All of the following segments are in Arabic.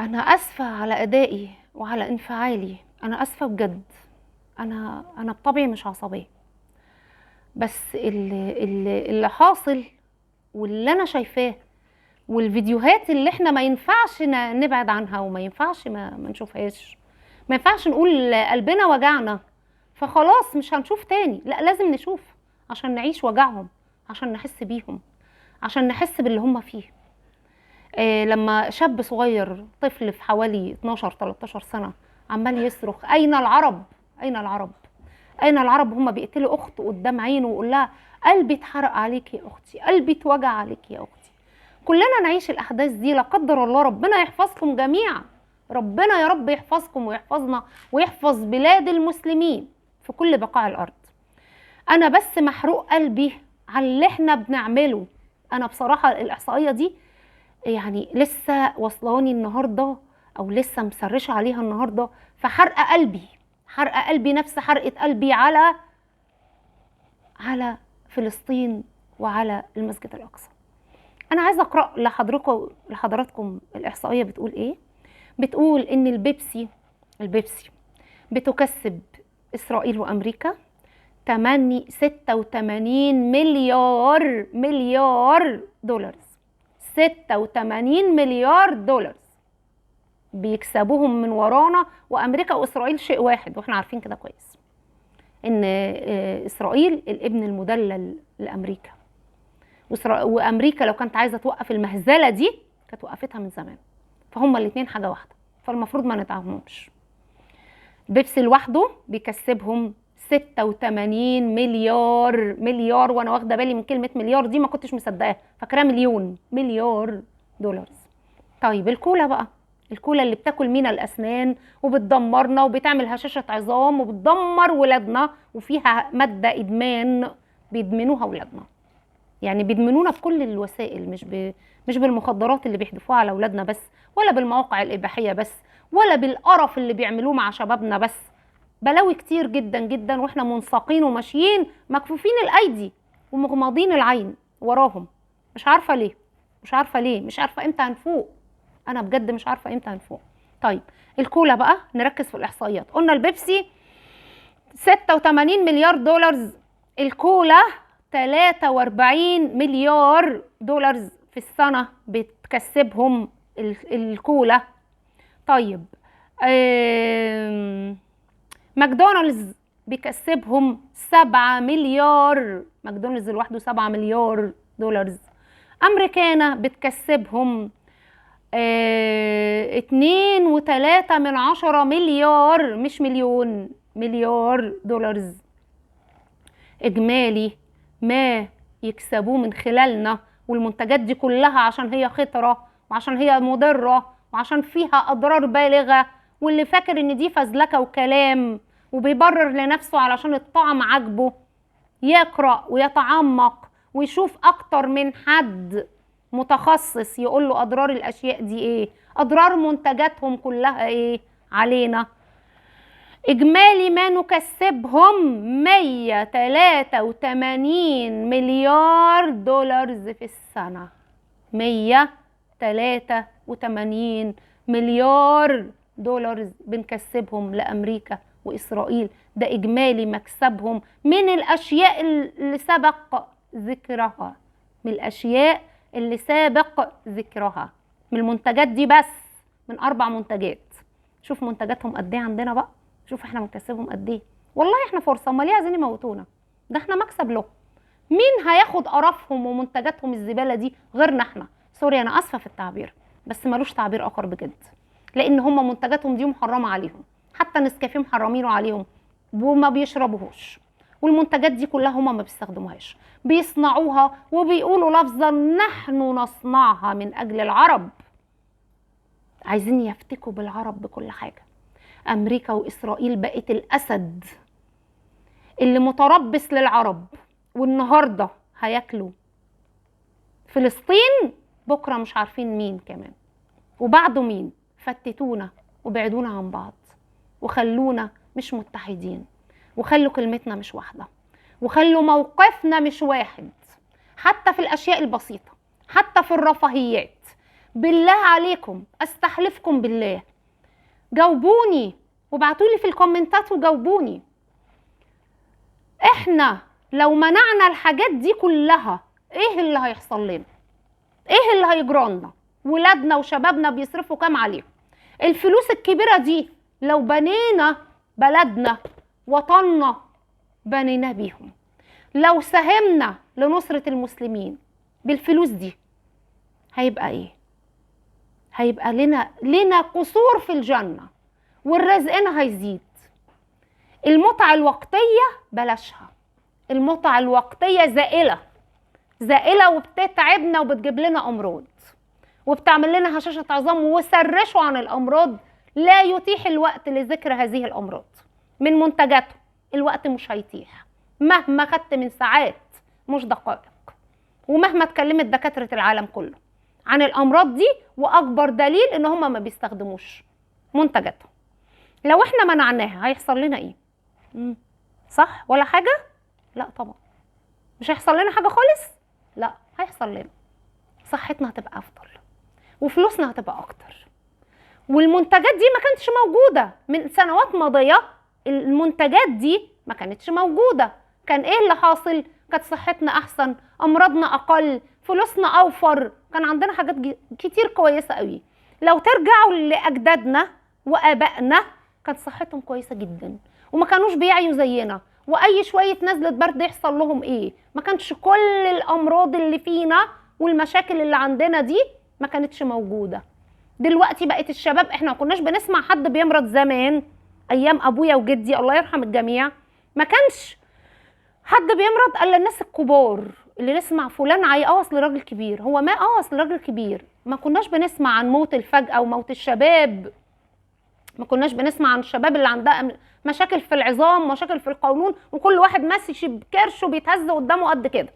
انا اسفه على ادائي وعلى انفعالي. انا اسفه بجد. انا بطبعي مش عصبيه. بس اللي حاصل واللي انا شايفاه والفيديوهات اللي احنا ما ينفعش نبعد عنها وما ينفعش ما نشوفهاش. ما ينفعش نقول قلبنا وجعنا فخلاص مش هنشوف تاني. لا، لازم نشوف عشان نعيش وجعهم، عشان نحس بيهم، عشان نحس باللي هم فيه. لما شاب صغير طفل في حوالي 12 13 سنة عمال يصرخ أين العرب؟ أين العرب؟ أين العرب؟ هم بيقتلوا أخت قدام عينه ويقول لها قلبي اتحرق عليك يا أختي، قلبي اتوجع عليك يا أختي. كلنا نعيش الأحداث دي لا قدر الله. ربنا يحفظكم جميعا، ربنا يا رب يحفظكم ويحفظنا ويحفظ بلاد المسلمين في كل بقاع الأرض. أنا بس محروق قلبي على اللي احنا بنعمله. أنا بصراحة الإحصائية دي يعني لسه وصلاني النهارده، او لسه مسرشه عليها النهارده، فحرقه قلبي، حرقه قلبي نفس حرقه قلبي على فلسطين وعلى المسجد الاقصى. انا عايزه اقرا لحضراتكم الاحصائيه بتقول ايه. بتقول ان البيبسي بتكسب اسرائيل وامريكا 86 مليار دولار. 86 مليار دولار بيكسبوهم من ورانا. وامريكا واسرائيل شيء واحد، واحنا عارفين كده كويس ان اسرائيل الابن المدلل لامريكا. وامريكا لو كانت عايزه توقف المهزله دي كانت وقفتها من زمان. فهم الاثنين حاجه واحده، فالمفروض ما ندعمهمش. بيبسي لوحده بيكسبهم 86 مليار، وانا واخده بالي من كلمه مليار دي ما كنتش مصدقاها، فاكراها مليار دولار. طيب الكولا بقى، الكولا اللي بتاكل مينا الاسنان وبتدمرنا وبتعمل هشاشه عظام وبتدمر ولادنا وفيها ماده ادمان بيدمنوها ولادنا. يعني بيدمنونا بكل الوسائل، مش بالمخدرات اللي بيحدفوها على اولادنا بس، ولا بالمواقع الاباحيه بس، ولا بالقرف اللي بيعملوه مع شبابنا بس. بلاوي كتير جدا جدا، واحنا منساقين وماشيين مكفوفين الايدي ومغمضين العين وراهم. مش عارفه ليه، مش عارفه امتى هنفوق. انا بجد مش عارفه امتى هنفوق. طيب الكولا بقى، نركز في الاحصائيات. قلنا البيبسي 86 مليار دولار، الكولا 43 مليار دولار في السنه بتكسبهم الكولا. طيب ماكدونالدز بيكسبهم 7 مليار، ماكدونالدز لوحده 7 مليار دولار. امريكانا بتكسبهم 2.3 مليار، مش مليون، مليار دولار. اجمالي ما يكسبوه من خلالنا والمنتجات دي كلها عشان هي خطرة وعشان هي مضرة وعشان فيها اضرار بالغة. واللي فاكر ان دي فزلكة وكلام وبيبرر لنفسه علشان الطعم عاجبه يقرأ ويتعمق ويشوف اكتر من حد متخصص يقول له اضرار الاشياء دي ايه، اضرار منتجاتهم كلها ايه علينا. اجمالي ما نكسبهم 183 مليار دولار في السنة. 183 مليار دولار بنكسبهم لأمريكا وإسرائيل. ده إجمالي مكسبهم من الأشياء اللي سبق ذكرها، من الأشياء اللي سابق ذكرها، من المنتجات دي بس، من 4 منتجات. شوف منتجاتهم قد ايه عندنا بقى، شوف احنا بنكسبهم قد ايه. والله احنا فرصه، امال ليه عايزين يموتونا؟ ده احنا مكسب له. مين هياخد قرفهم ومنتجاتهم الزباله دي غيرنا احنا؟ سوري انا اسفه في التعبير، بس ملوش تعبير اخر بجد. لان هم منتجاتهم دي محرمه عليهم، حتى نسكافيه محرمينه عليهم وما بيشربوهوش. والمنتجات دي كلها هم ما بيستخدموهاش، بيصنعوها وبيقولوا لفظا نحن نصنعها من اجل العرب. عايزين يفتكوا بالعرب بكل حاجه. امريكا واسرائيل بقت الاسد اللي متربص للعرب، والنهارده هياكلوا فلسطين، بكره مش عارفين مين كمان وبعده مين. فتتونا وبعدونا عن بعض وخلونا مش متحدين، وخلوا كلمتنا مش واحده، وخلوا موقفنا مش واحد، حتى في الاشياء البسيطه، حتى في الرفاهيات. بالله عليكم استحلفكم بالله جاوبوني وابعتولي في الكومنتات وجاوبوني. احنا لو منعنا الحاجات دي كلها ايه اللي هيحصل لنا؟ ايه اللي هيجرالنا؟ ولادنا وشبابنا بيصرفوا كام عليهم؟ الفلوس الكبيرة دي لو بنينا بلدنا وطننا بنينا بيهم، لو ساهمنا لنصرة المسلمين بالفلوس دي هيبقى ايه؟ هيبقى لنا قصور في الجنة والرزقنا هيزيد. المتعة الوقتية بلاشها، المتعة الوقتية زائلة وبتتعبنا وبتجيب لنا أمراض وبتعمل لنا هشاشة عظام وسرشوا عن الأمراض. لا يتيح الوقت لذكر هذه الأمراض من منتجاته، الوقت مش هيتيح مهما خدت من ساعات مش دقائق، ومهما اتكلمت دكاترة العالم كله عن الأمراض دي، وأكبر دليل إن هم ما بيستخدموش منتجاتهم. لو احنا منعناها هيحصل لنا ايه؟ صح ولا حاجة؟ لا طبعا مش هيحصل لنا حاجة خالص. لا هيحصل لنا صحتنا هتبقى أفضل وفلوسنا هتبقى أكتر. والمنتجات دي ما كانتش موجودة من سنوات ماضية، المنتجات دي ما كانتش موجودة. كان ايه اللي حاصل؟ كانت صحتنا أحسن، أمراضنا أقل، فلوسنا أوفر، كان عندنا حاجات كتير كويسة قوي. لو ترجعوا لأجدادنا وآبائنا كانت صحتهم كويسة جدا وما كانوش بيعيوا زينا، واي شويه نزله برد يحصل لهم ايه؟ ما كانش كل الامراض اللي فينا والمشاكل اللي عندنا دي ما كانتش موجوده. دلوقتي بقت الشباب، احنا ما كناش بنسمع حد بيمرض زمان ايام ابويا وجدي الله يرحم الجميع، ما كانش حد بيمرض الا الناس الكبار اللي نسمع فلان اصل راجل كبير، هو ما اصل راجل كبير. ما كناش بنسمع عن موت الفجأة وموت الشباب، ما كناش بنسمع عن الشباب اللي عندها مشاكل في العظام، مشاكل في القولون، وكل واحد ماشي بكرشه بيتهز قدامه قد كده،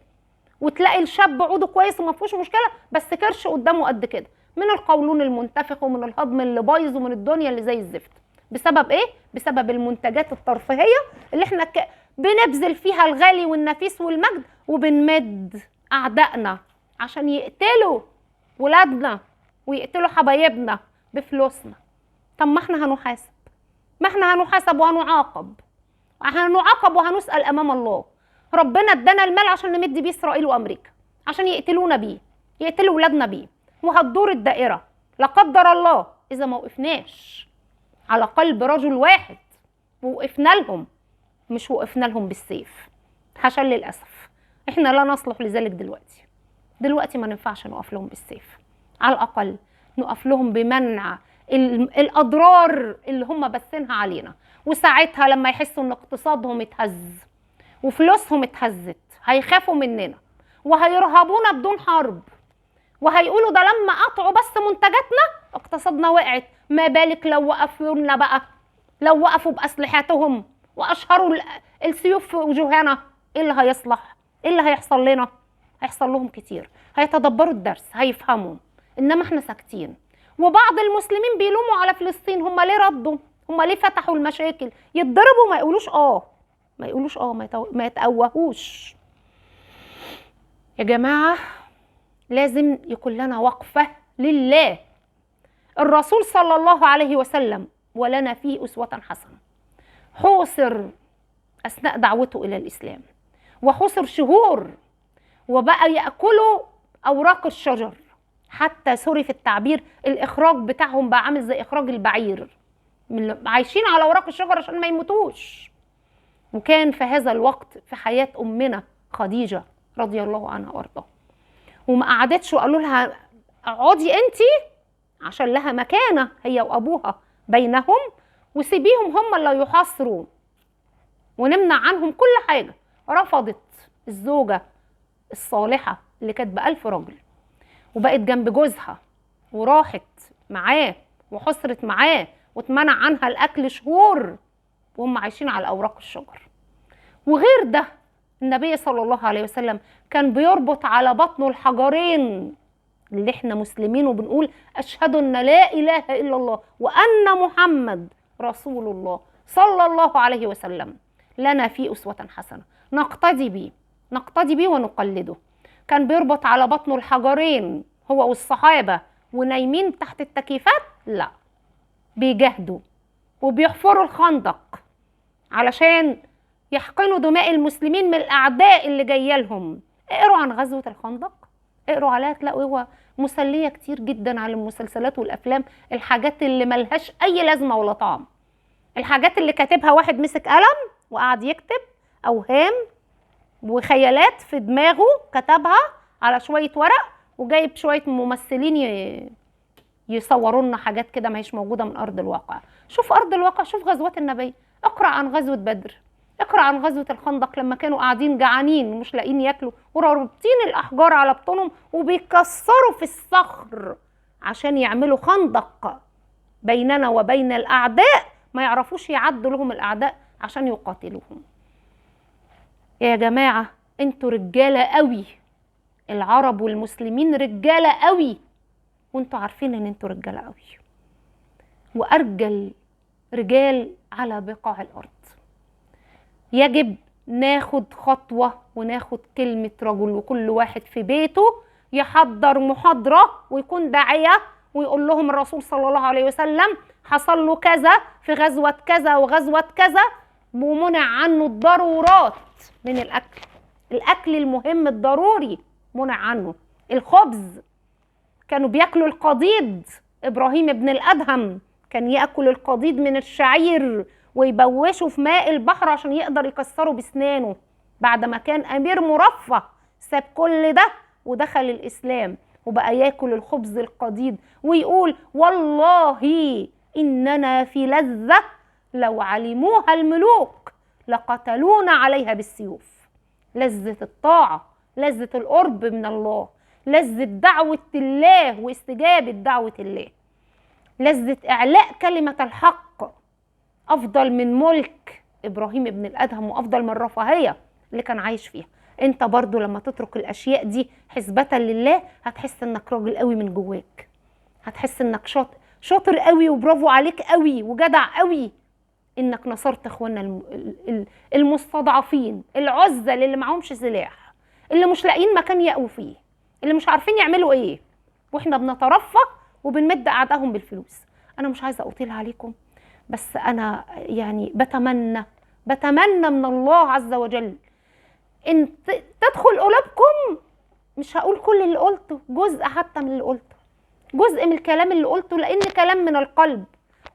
وتلاقي الشاب عوده كويس وما فيهوش مشكله بس كرش قدامه قد كده، من القولون المنتفخ ومن الهضم اللي بايظ ومن الدنيا اللي زي الزفت. بسبب ايه؟ بسبب المنتجات الترفيهيه اللي احنا بنبذل فيها الغالي والنفيس والمجد، وبنمد اعدائنا عشان يقتلوا ولادنا ويقتلوا حبايبنا بفلوسنا. طب ما احنا هنحاسب، ما احنا هنحاسب وهنعاقب وهنسأل امام الله. ربنا ادانا المال عشان نمد بيه اسرائيل وامريكا، عشان يقتلونا بيه، يقتلوا ولادنا بيه، وهتدور الدائره لا قدر الله اذا ما وقفناش على قلب رجل واحد ووقفنا لهم، مش وقفنا لهم بالسيف. حاشا للاسف احنا لا نصلح لذلك دلوقتي ما ينفعش نقف لهم بالسيف، على الاقل نقف لهم بمنع الاضرار اللي هم بثينها علينا. وساعتها لما يحسوا ان اقتصادهم اتهز وفلوسهم اتهزت هيخافوا مننا وهيرهبونا بدون حرب، وهيقولوا ده لما قطعوا بس منتجاتنا اقتصادنا وقعت، ما بالك لو وقفوا لنا بقى، لو وقفوا باسلحتهم واشهروا السيوف في وجوهنا، ايه اللي هيصلح؟ ايه اللي هيحصل لنا؟ هيحصل لهم كتير، هيتدبروا الدرس، هيفهموا. انما احنا ساكتين. وبعض المسلمين بيلوموا على فلسطين، هم ليه ردوا؟ هم ليه فتحوا المشاكل؟ يتضربوا ما يقولوش ما يتقوهوش. يا جماعة لازم يكون لنا وقفة لله. الرسول صلى الله عليه وسلم ولنا فيه أسوة حسنة، حوصر أثناء دعوته إلى الإسلام، وحوصر شهور، وبقى يأكلوا أوراق الشجر، حتى سوري في التعبير الإخراج بتاعهم بقى عامل زي إخراج البعير، عايشين على أوراق الشجر عشان ما يموتوش. وكان في هذا الوقت في حياة أمنا خديجة رضي الله عنها وارضاها، وما قعدتش وقالوا لها اقعدي انتي عشان لها مكانة هي وأبوها بينهم، وسيبيهم هم اللي يحاصروا ونمنع عنهم كل حاجة. رفضت الزوجة الصالحة اللي كانت ب1000 راجل وبقت جنب جوزها وراحت معاه وحصرت معاه واتمنع عنها الأكل شهور وهم عايشين على أوراق الشجر. وغير ده النبي صلى الله عليه وسلم كان بيربط على بطنه الحجرين اللي احنا مسلمين وبنقول أشهد أن لا إله إلا الله وأن محمد رسول الله صلى الله عليه وسلم. لنا فيه أسوة حسنة نقتدي بيه ونقلده. كان بيربط على بطنه الحجرين هو والصحابة ونايمين تحت التكييفات، لا، بيجاهدوا وبيحفروا الخندق علشان يحقنوا دماء المسلمين من الأعداء اللي جاية لهم. اقروا عن غزوة الخندق، اقروا عليها تلاقوا هو مسلية كتير جدا على المسلسلات والأفلام، الحاجات اللي ملهاش أي لازمة ولا طعم، الحاجات اللي كاتبها واحد مسك قلم وقعد يكتب أوهام وخيالات في دماغه، كتبها على شوية ورق وجايب شوية ممثلين يصوروا لنا حاجات كده ما هيش موجودة من أرض الواقع. شوف أرض الواقع، شوف غزوات النبي، اقرأ عن غزوة بدر، اقرأ عن غزوة الخندق لما كانوا قاعدين جعانين ومش لاقيين ياكلوا ورابطين الأحجار على بطونهم وبيكسروا في الصخر عشان يعملوا خندق بيننا وبين الأعداء، ما يعرفوش يعدوا لهم الأعداء عشان يقاتلوهم. يا جماعة انتوا رجالة قوي، العرب والمسلمين رجالة قوي، وانتوا عارفين ان انتوا رجالة قوي، وأرجل رجال على بقاع الأرض. يجب ناخد خطوة وناخد كلمة رجل، وكل واحد في بيته يحضر محاضرة ويكون داعية ويقول لهم الرسول صلى الله عليه وسلم حصل له كذا في غزوة كذا وغزوة كذا، ومنع عنه الضرورات من الأكل، الأكل المهم الضروري منع عنه، الخبز كانوا بياكلوا القضيض، إبراهيم ابن الأدهم كان يأكل القضيض من الشعير ويبوشه في ماء البحر عشان يقدر يكسره بسنانه، بعد ما كان أمير مرفه ساب كل ده ودخل الإسلام وبقى ياكل الخبز القضيض ويقول والله إننا في لذة لو علموها الملوك لقتلونا عليها بالسيوف. لذة الطاعة، لذة القرب من الله، لذة دعوة الله واستجابة دعوة الله، لذة إعلاء كلمة الحق أفضل من ملك إبراهيم ابن الأدهم وأفضل من الرفاهية اللي كان عايش فيها. انت برضو لما تترك الأشياء دي حسبة لله هتحس انك راجل قوي من جواك، هتحس انك شاطر قوي وبرافو عليك قوي وجدع قوي انك نصرت اخواننا المستضعفين، العزل اللي معهمش سلاح، اللي مش لاقيين مكان يقوا فيه، اللي مش عارفين يعملوا ايه، واحنا بنترفه وبنمد اعدائهم بالفلوس. انا مش عايزه اطيل عليكم، بس انا يعني بتمنى من الله عز وجل ان تدخل قلوبكم، مش هقول كل اللي قلته، جزء حتى من اللي قلته، جزء من الكلام اللي قلته، لان كلام من القلب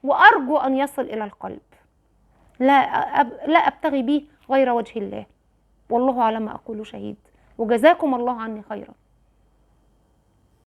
وارجو ان يصل الى القلب، لا ابتغي به غير وجه الله، والله على ما اقول شهيد، وجزاكم الله عني خيرا.